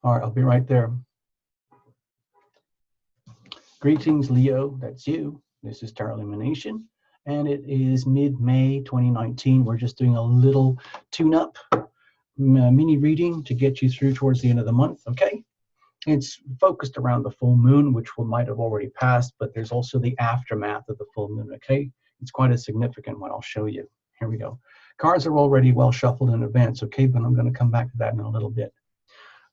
All right, I'll be right there. Greetings, Leo. That's you. This is Tarot Lumination, and it is mid-May 2019. We're just doing a little tune-up mini reading to get you through towards the end of the month, okay? It's focused around the full moon, which might have already passed, but there's also the aftermath of the full moon, okay? It's quite a significant one. I'll show you. Here we go. Cards are already well shuffled in advance, okay? But I'm going to come back to that in a little bit.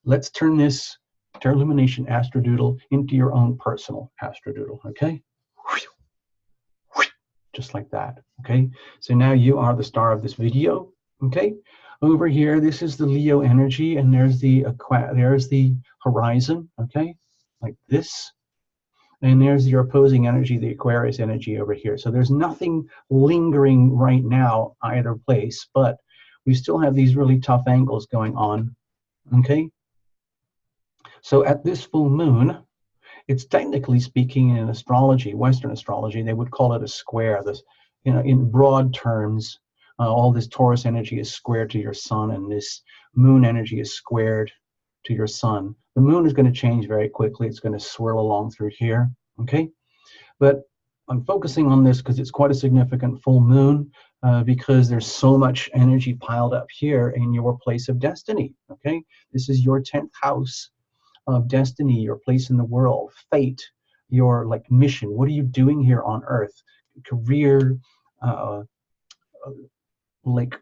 Let's turn this Tarot Lumination Astrodoodle into your own personal Astrodoodle, okay? Just like that, okay? So now you are the star of this video, okay? Over here, this is the Leo energy, and there's the horizon, okay? Like this. And there's your opposing energy, the Aquarius energy over here. So there's nothing lingering right now either place, but we still have these really tough angles going on, okay? So at this full moon, it's technically speaking in astrology, Western astrology, they would call it a square. This, you know, in broad terms, all this Taurus energy is squared to your sun, and this moon energy is squared to your sun. The moon is going to change very quickly. It's going to swirl along through here, okay? But I'm focusing on this because it's quite a significant full moon because there's so much energy piled up here in your place of destiny, okay? This is your 10th house of destiny, your place in the world, fate, your like mission. What are you doing here on earth? Career, like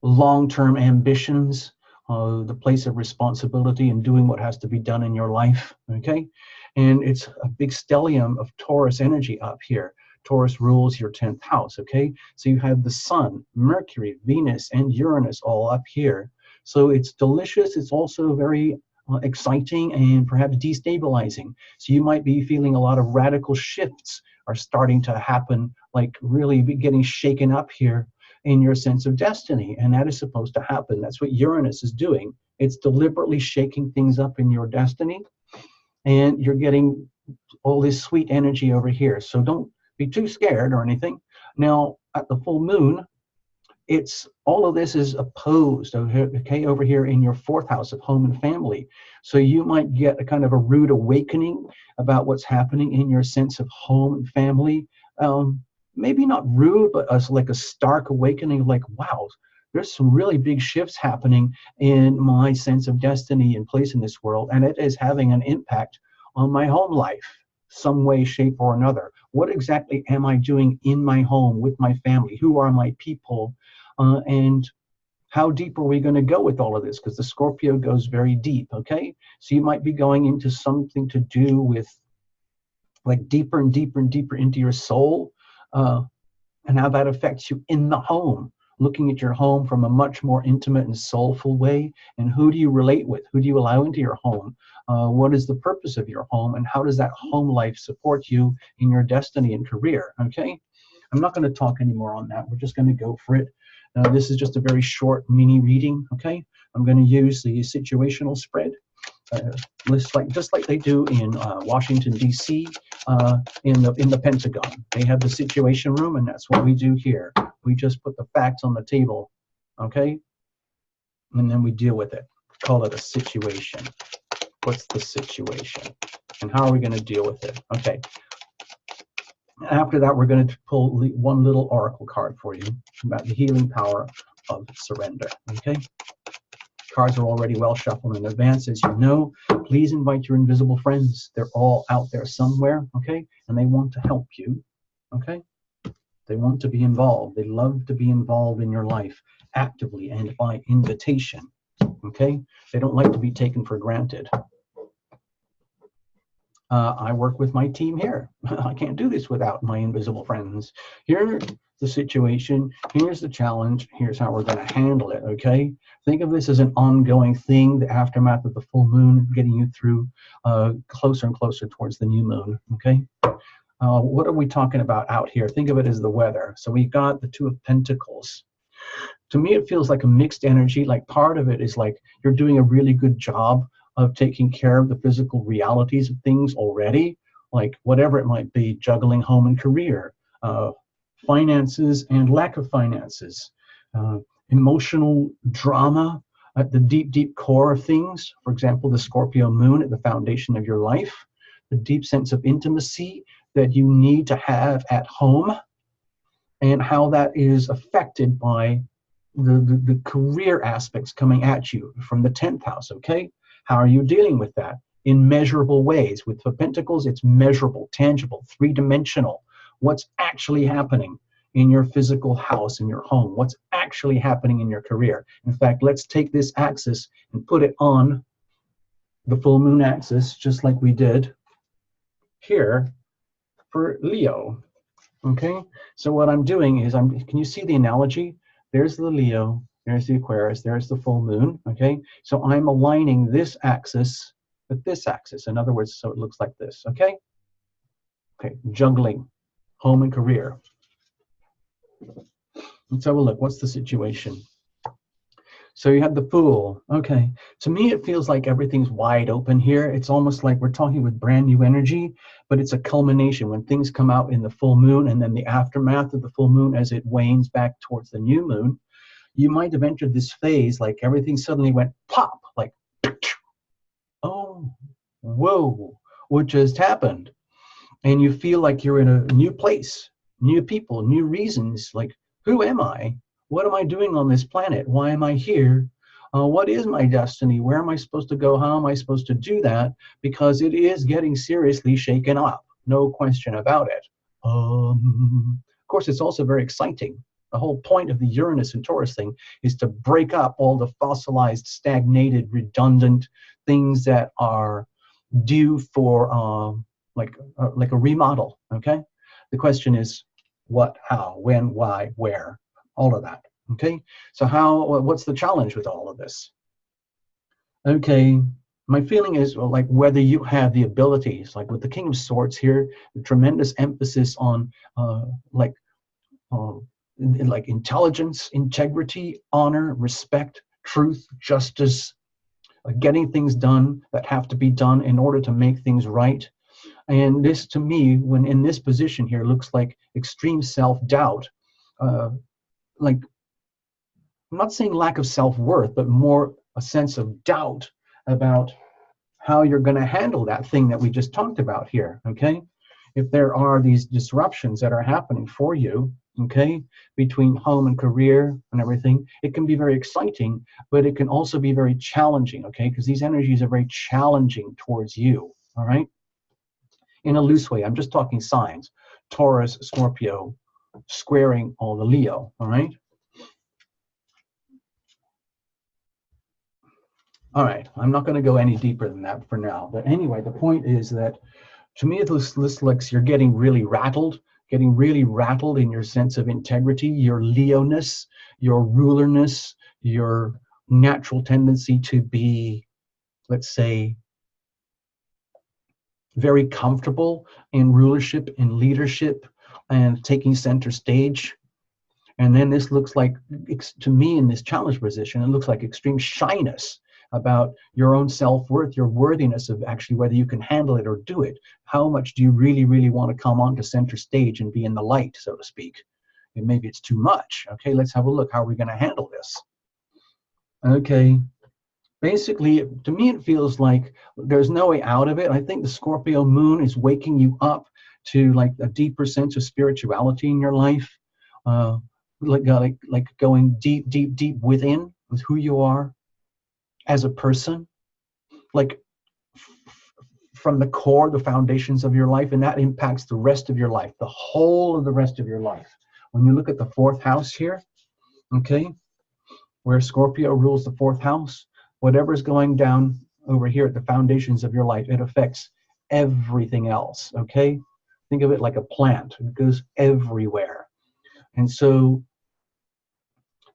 long-term ambitions, the place of responsibility and doing what has to be done in your life, okay? And it's a big stellium of Taurus energy up here. Taurus rules your 10th house, okay? So you have the sun, Mercury, Venus, and Uranus all up here. So it's delicious. It's also very exciting and perhaps destabilizing. So you might be feeling a lot of radical shifts are starting to happen, like really getting shaken up here in your sense of destiny. And that is supposed to happen. That's what Uranus is doing. It's deliberately shaking things up in your destiny. And you're getting all this sweet energy over here. So don't be too scared or anything. Now, at the full moon, it's all of this is opposed, okay, over here in your 4th house of home and family. So you might get a kind of a rude awakening about what's happening in your sense of home and family. Maybe not rude, but like a stark awakening, like, wow, there's some really big shifts happening in my sense of destiny and place in this world, and it is having an impact on my home life, some way, shape, or another. What exactly am I doing in my home with my family? Who are my people? And how deep are we going to go with all of this? Because the Scorpio goes very deep, okay? So you might be going into something to do with like deeper and deeper and deeper into your soul, and how that affects you in the home, looking at your home from a much more intimate and soulful way. And who do you relate with? Who do you allow into your home? What is the purpose of your home? And how does that home life support you in your destiny and career, okay? I'm not going to talk anymore on that. We're just going to go for it. This is just a very short mini reading, okay? I'm going to use the situational spread, just like they do in Washington, D.C., in the Pentagon. They have the situation room, and that's what we do here. We just put the facts on the table, okay? And then we deal with it. Call it a situation. What's the situation? And how are we going to deal with it? Okay. After that, we're going to pull one little oracle card for you about the healing power of surrender, okay? Cards are already well shuffled in advance, as you know. Please invite your invisible friends. They're all out there somewhere, okay? And they want to help you, okay? They want to be involved. They love to be involved in your life actively and by invitation, okay? They don't like to be taken for granted. I work with my team here. I can't do this without my invisible friends. Here's the situation. Here's the challenge. Here's how we're going to handle it, okay? Think of this as an ongoing thing, the aftermath of the full moon, getting you through closer and closer towards the new moon, okay? What are we talking about out here? Think of it as the weather. So we got the Two of Pentacles. To me, it feels like a mixed energy. Like part of it is like you're doing a really good job of taking care of the physical realities of things already, like whatever it might be, juggling home and career, finances and lack of finances, emotional drama, at the deep, deep core of things. For example, the Scorpio moon at the foundation of your life, the deep sense of intimacy that you need to have at home, and how that is affected by the career aspects coming at you from the 10th house, okay? How are you dealing with that? In measurable ways. With the Pentacles, it's measurable, tangible, three-dimensional. What's actually happening in your physical house, in your home? What's actually happening in your career? In fact, let's take this axis and put it on the full moon axis, just like we did here for Leo. Okay, so what I'm doing is can you see the analogy? There's the Leo, there's the Aquarius, there's the full moon. Okay, so I'm aligning this axis with this axis. In other words, so it looks like this. Okay, okay, juggling home and career. Let's have a look. What's the situation? So you have the Fool. Okay, to me it feels like everything's wide open here. It's almost like we're talking with brand new energy, but it's a culmination when things come out in the full moon, and then the aftermath of the full moon as it wanes back towards the new moon. You might have entered this phase like everything suddenly went pop, like, oh, whoa, what just happened? And you feel like you're in a new place, new people, new reasons. Like, who am I? What am I doing on this planet? Why am I here? What is my destiny? Where am I supposed to go? How am I supposed to do that? Because it is getting seriously shaken up. No question about it. Of course, it's also very exciting. The whole point of the Uranus and Taurus thing is to break up all the fossilized, stagnated, redundant things that are due for like a remodel. Okay, the question is what, how, when, why, where, all of that. Okay, so what's the challenge with all of this? Okay, my feeling is, well, like, whether you have the abilities, like with the King of Swords here, the tremendous emphasis on like intelligence, integrity, honor, respect, truth, justice, getting things done that have to be done in order to make things right. And this, to me, when in this position here, looks like extreme self-doubt. Like, I'm not saying lack of self-worth, but more a sense of doubt about how you're going to handle that thing that we just talked about here, okay? If there are these disruptions that are happening for you, okay, between home and career and everything, it can be very exciting, but it can also be very challenging, okay? Because these energies are very challenging towards you, all right? In a loose way, I'm just talking signs. Taurus, Scorpio, squaring all the Leo, all right? All right, I'm not going to go any deeper than that for now. But anyway, the point is that to me, it looks like you're getting really rattled in your sense of integrity, your Leo-ness, your rulerness, your natural tendency to be, let's say, very comfortable in rulership, in leadership, and taking center stage. And then this looks like, to me, in this challenge position, it looks like extreme shyness about your own self-worth, your worthiness of actually whether you can handle it or do it. How much do you really, really want to come onto center stage and be in the light, so to speak? And maybe it's too much. Okay, let's have a look. How are we going to handle this? Okay, basically, to me, it feels like there's no way out of it. I think the Scorpio moon is waking you up to like a deeper sense of spirituality in your life, like going deep, deep, deep within with who you are as a person, like from the core, the foundations of your life, and that impacts the rest of your life, the whole of the rest of your life. When you look at the fourth house here, okay, where Scorpio rules the fourth house, whatever's going down over here at the foundations of your life, it affects everything else, okay? Think of it like a plant. It goes everywhere. And so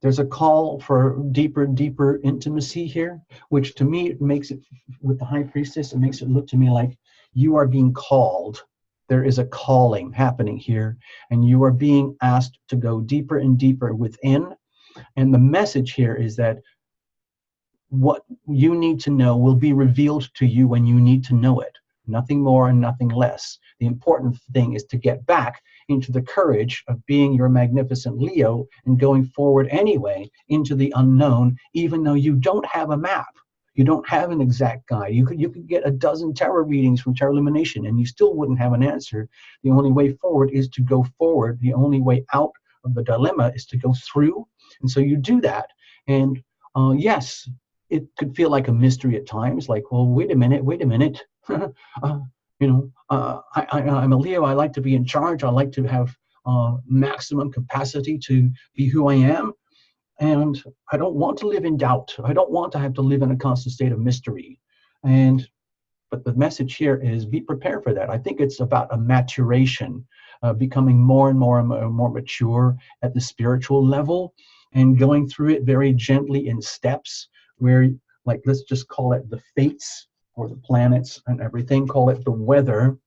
there's a call for deeper and deeper intimacy here, which to me, it makes it, with the High Priestess, it makes it look to me like you are being called. There is a calling happening here, and you are being asked to go deeper and deeper within. And the message here is that what you need to know will be revealed to you when you need to know it. nothing more and nothing less. The important thing is to get back into the courage of being your magnificent Leo and going forward anyway into the unknown, even though you don't have a map. You don't have an exact guide. You could get a dozen tarot readings from Tarot Lumination and you still wouldn't have an answer. The only way forward is to go forward. The only way out of the dilemma is to go through. And so you do that. And yes, it could feel like a mystery at times, like, well, wait a minute. I'm a Leo. I like to be in charge. I like to have maximum capacity to be who I am. And I don't want to live in doubt. I don't want to have to live in a constant state of mystery. But the message here is be prepared for that. I think it's about a maturation, becoming more and more mature at the spiritual level and going through it very gently in steps where, like, let's just call it the fates or the planets and everything, call it the weather,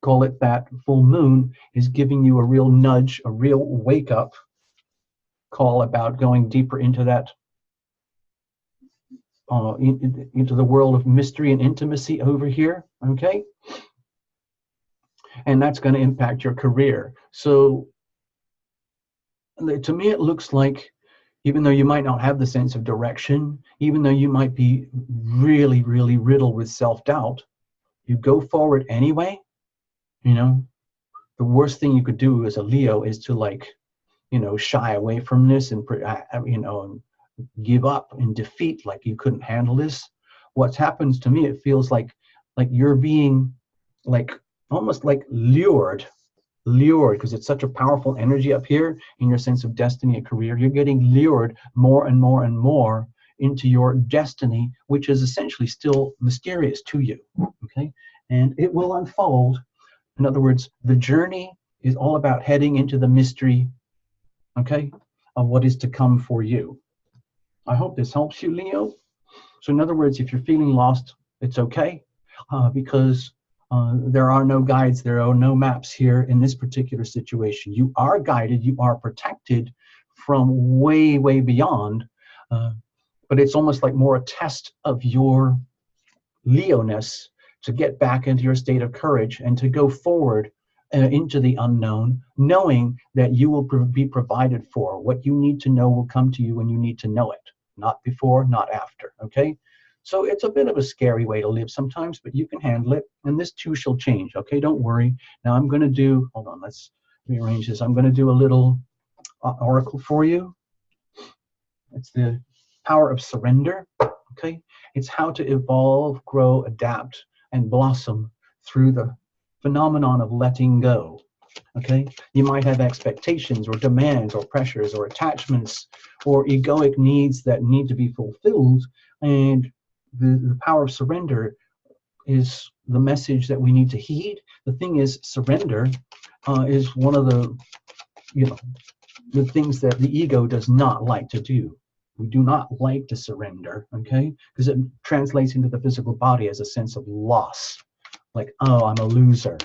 call it that full moon is giving you a real nudge, a real wake up call about going deeper into that, into the world of mystery and intimacy over here, okay? And that's going to impact your career. So to me, it looks like even though you might not have the sense of direction, even though you might be really, really riddled with self-doubt, you go forward anyway. You know, the worst thing you could do as a Leo is to, like, shy away from this and, and give up in defeat, like you couldn't handle this. What happens to me, it feels like you're being, like, almost like lured, because it's such a powerful energy up here in your sense of destiny and career. You're getting lured more and more and more into your destiny, which is essentially still mysterious to you, okay? And it will unfold. In other words, the journey is all about heading into the mystery, okay, of what is to come for you. I hope this helps you, Leo. So in other words, if you're feeling lost, it's okay, because there are no guides, there are no maps here in this particular situation. You are guided, you are protected from way, way beyond, but it's almost like more a test of your Leo-ness to get back into your state of courage and to go forward into the unknown, knowing that you will be provided for. What you need to know will come to you when you need to know it. Not before, not after, okay? So it's a bit of a scary way to live sometimes, but you can handle it, and this too shall change, okay? Don't worry. Now I'm going to do, hold on, let's rearrange this. I'm going to do a little oracle for you. It's the power of surrender, okay? It's how to evolve, grow, adapt, and blossom through the phenomenon of letting go, okay? You might have expectations or demands or pressures or attachments or egoic needs that need to be fulfilled, and the power of surrender is the message that we need to heed. The thing is, surrender is one of the things that the ego does not like to do. We do not like to surrender, okay? Because it translates into the physical body as a sense of loss. Like, oh, I'm a loser.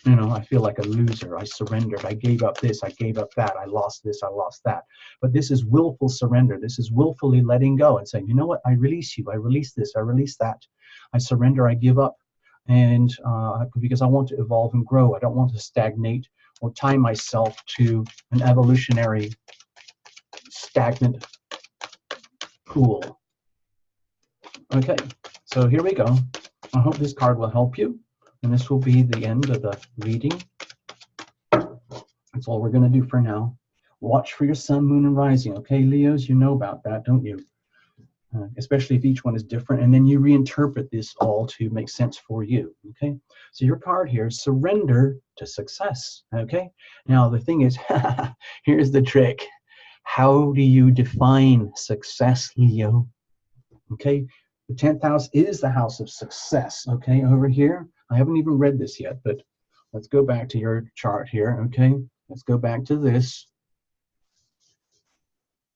I feel like a loser. I surrendered. I gave up this. I gave up that. I lost this. I lost that. But this is willful surrender. This is willfully letting go and saying, you know what? I release you. I release this. I release that. I surrender. I give up. And because I want to evolve and grow. I don't want to stagnate or tie myself to an evolutionary stagnant pool. Okay, so here we go. I hope this card will help you. And this will be the end of the reading. That's all we're going to do for now. Watch for your sun, moon, and rising. Okay, Leos, you know about that, don't you? Especially if each one is different. And then you reinterpret this all to make sense for you. Okay, so your card here, surrender to success. Okay, now the thing is, here's the trick. How do you define success, Leo? Okay, the 10th house is the house of success. Okay, over here. I haven't even read this yet, but let's go back to your chart here, okay? Let's go back to this.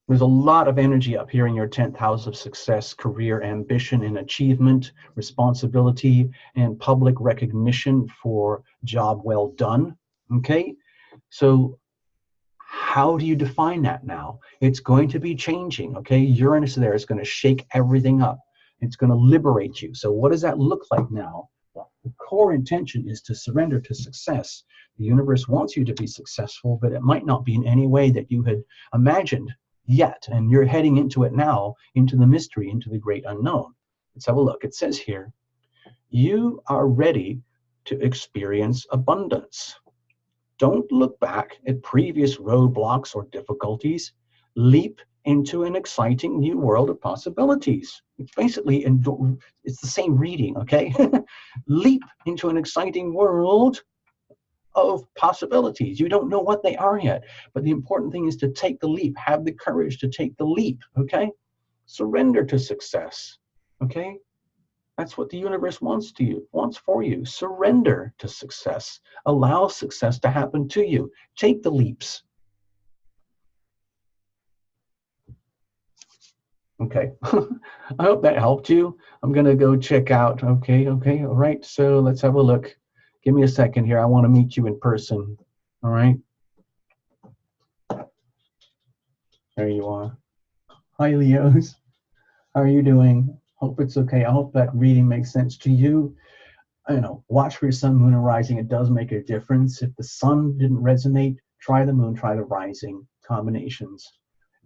There's a lot of energy up here in your 10th house of success, career, ambition, and achievement, responsibility, and public recognition for job well done, okay? So how do you define that now? It's going to be changing, okay? Uranus there is going to shake everything up. It's going to liberate you. So what does that look like now? The core intention is to surrender to success. The universe wants you to be successful, but it might not be in any way that you had imagined yet. And you're heading into it now, into the mystery, into the great unknown. Let's have a look. It says here, you are ready to experience abundance. Don't look back at previous roadblocks or difficulties. Leap into an exciting new world of possibilities. It's basically, it's the same reading, okay? Leap into an exciting world of possibilities. You don't know what they are yet, but the important thing is to take the leap. Have the courage to take the leap, okay? Surrender to success, okay? That's what the universe wants for you. Surrender to success. Allow success to happen to you. Take the leaps. Okay. I hope that helped you. I'm going to go check out. Okay. All right. So let's have a look. Give me a second here. I want to meet you in person. All right. There you are. Hi, Leos. How are you doing? Hope it's okay. I hope that reading makes sense to you. I don't know, watch for your sun, moon, and rising. It does make a difference. If the sun didn't resonate, try the moon, try the rising combinations.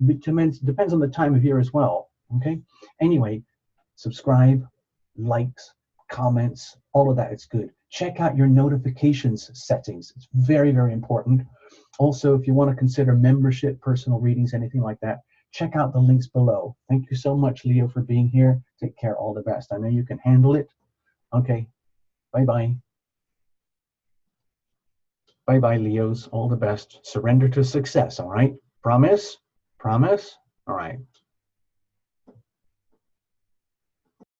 It depends on the time of year as well, okay? Anyway, subscribe, likes, comments, all of that, it's good. Check out your notifications settings. It's very, very important. Also, if you want to consider membership, personal readings, anything like that, check out the links below. Thank you so much, Leo, for being here. Take care, all the best. I know you can handle it. Okay. Bye-bye. Bye-bye, Leos. All the best. Surrender to success, all right? Promise? Promise? All right.